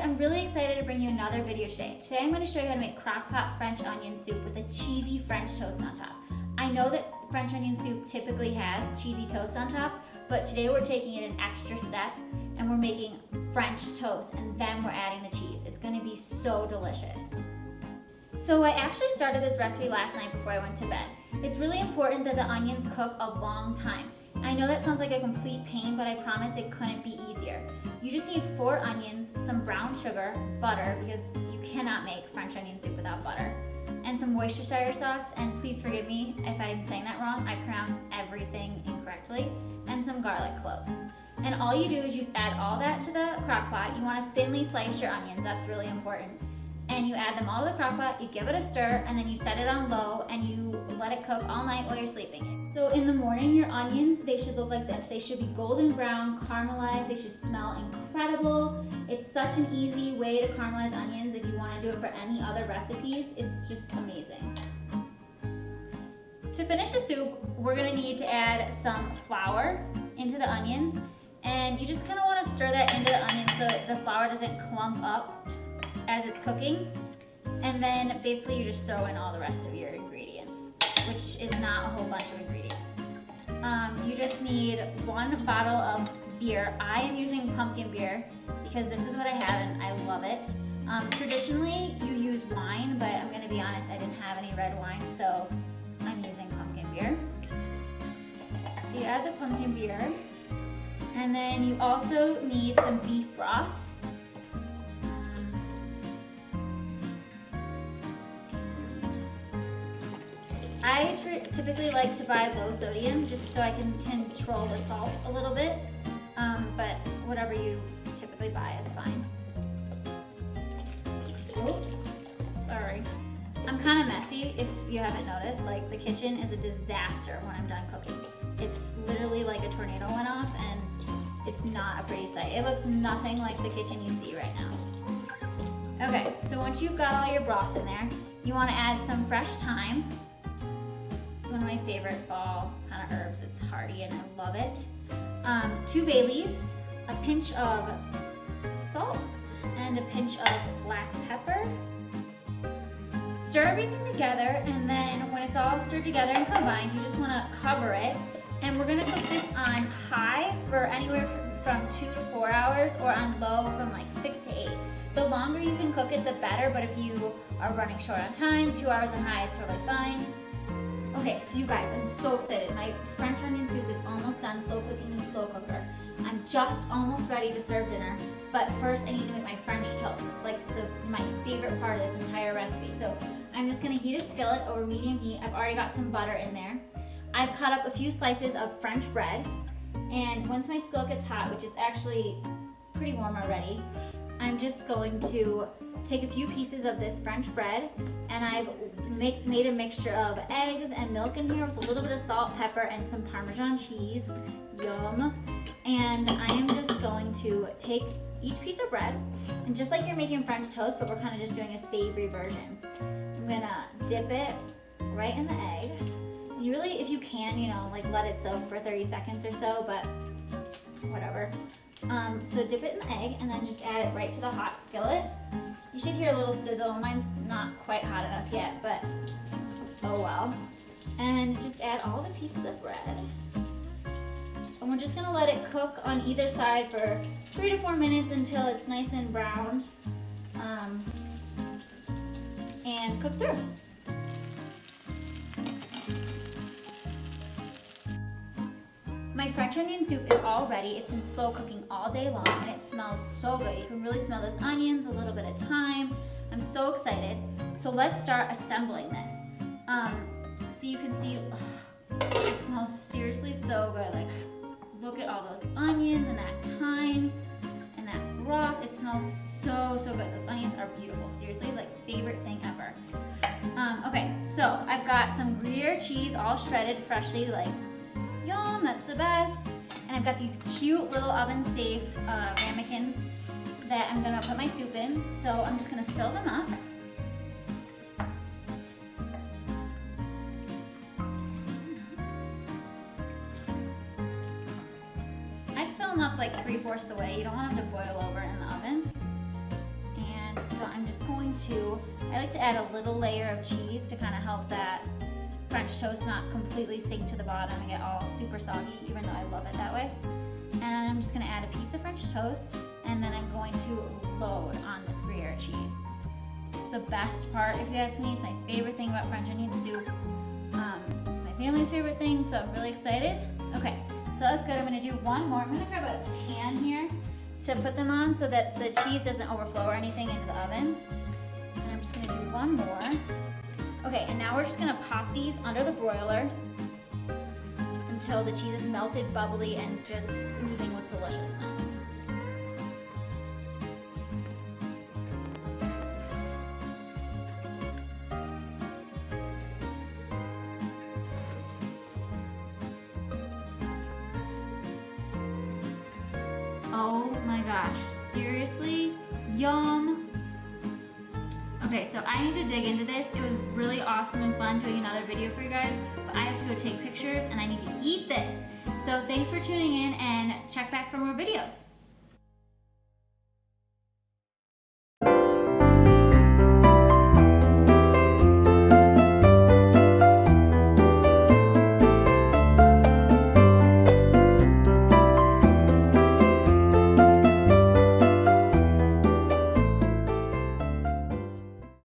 I'm really excited to bring you another video today. Today I'm going to show you how to make crock-pot French onion soup with a cheesy French toast on top. I know that French onion soup typically has cheesy toast on top, but today we're taking it an extra step and we're making French toast and then we're adding the cheese. It's going to be so delicious. So I actually started this recipe last night before I went to bed. It's really important that the onions cook a long time. I know that sounds like a complete pain, but I promise it couldn't be easier. You just need 4 onions, some brown sugar, butter, because you cannot make French onion soup without butter, and some Worcestershire sauce, and please forgive me if I'm saying that wrong, I pronounce everything incorrectly, and some garlic cloves. And all you do is you add all that to the crock pot. You want to thinly slice your onions, that's really important. And you add them all to the crock pot, you give it a stir, and then you set it on low and you let it cook all night while you're sleeping. So in the morning, your onions, they should look like this. They should be golden brown, caramelized, they should smell incredible. It's such an easy way to caramelize onions if you want to do it for any other recipes. It's just amazing. To finish the soup, we're gonna need to add some flour into the onions. And you just kind of want to stir that into the onions so the flour doesn't clump up as it's cooking. And then basically you just throw in all the rest of your ingredients, which is not a whole bunch of ingredients. You just need 1 bottle of beer. I am using pumpkin beer because this is what I have and I love it. Traditionally you use wine, but I'm gonna be honest, I didn't have any red wine, so I'm using pumpkin beer. So you add the pumpkin beer, and then you also need some beef broth. I typically like to buy low sodium just so I can control the salt a little bit, but whatever you typically buy is fine. Oops, sorry. I'm kind of messy if you haven't noticed. Like, the kitchen is a disaster when I'm done cooking. It's literally like a tornado went off and it's not a pretty sight. It looks nothing like the kitchen you see right now. Okay, so once you've got all your broth in there, you want to add some fresh thyme. It's one of my favorite fall kind of herbs. It's hearty and I love it. 2 bay leaves, a pinch of salt, and a pinch of black pepper. Stir everything together, and then when it's all stirred together and combined, you just want to cover it. And we're going to cook this on high for anywhere from 2 to 4 hours, or on low from like 6 to 8. The longer you can cook it, the better, but if you are running short on time, 2 hours on high is totally fine. Okay, so you guys, I'm so excited. My French onion soup is almost done, slow cooking in slow cooker. I'm just almost ready to serve dinner, but first I need to make my French toast. It's like my favorite part of this entire recipe. So I'm just gonna heat a skillet over medium heat. I've already got some butter in there. I've cut up a few slices of French bread, and once my skillet gets hot, which it's actually pretty warm already, I'm just going to take a few pieces of this French bread, and I've made a mixture of eggs and milk in here with a little bit of salt, pepper, and some Parmesan cheese. Yum. And I am just going to take each piece of bread, and just like you're making French toast, but we're kind of just doing a savory version. I'm gonna dip it right in the egg. You really, if you can, like let it soak for 30 seconds or so, but whatever. So dip it in the egg and then just add it right to the hot skillet. You should hear a little sizzle. Mine's not quite hot enough yet, but oh well. And just add all the pieces of bread. And we're just gonna let it cook on either side for 3 to 4 minutes until it's nice and browned, and cook through. My French onion soup is all ready. It's been slow cooking all day long and it smells so good. You can really smell those onions, a little bit of thyme. I'm so excited. So let's start assembling this. So you can see, it smells seriously so good. Like, look at all those onions and that thyme and that broth. It smells so good. Those onions are beautiful. Seriously, like, favorite thing ever. Okay, so I've got some Gruyere cheese all shredded freshly, like, yum, that's the best. And I've got these cute little oven-safe ramekins that I'm gonna put my soup in. So I'm just gonna fill them up. I'd fill them up like 3/4 the way. You don't want them to boil over in the oven. so I'm just going to, I like to add a little layer of cheese to kind of help that French toast not completely sink to the bottom and get all super soggy, even though I love it that way. And I'm just gonna add a piece of French toast, and then I'm going to load on this Gruyere cheese. It's the best part, if you ask me. It's my favorite thing about French onion soup. It's my family's favorite thing, so I'm really excited. Okay, so that's good. I'm gonna do one more. I'm gonna grab a pan here to put them on so that the cheese doesn't overflow or anything into the oven. And I'm just gonna do one more. Okay, and now we're just gonna pop these under the broiler until the cheese is melted, bubbly, and just oozing with deliciousness. Oh my gosh, seriously? Yum! Okay, so I need to dig into this. It was really awesome and fun doing another video for you guys, but I have to go take pictures and I need to eat this. So thanks for tuning in, and check back for more videos.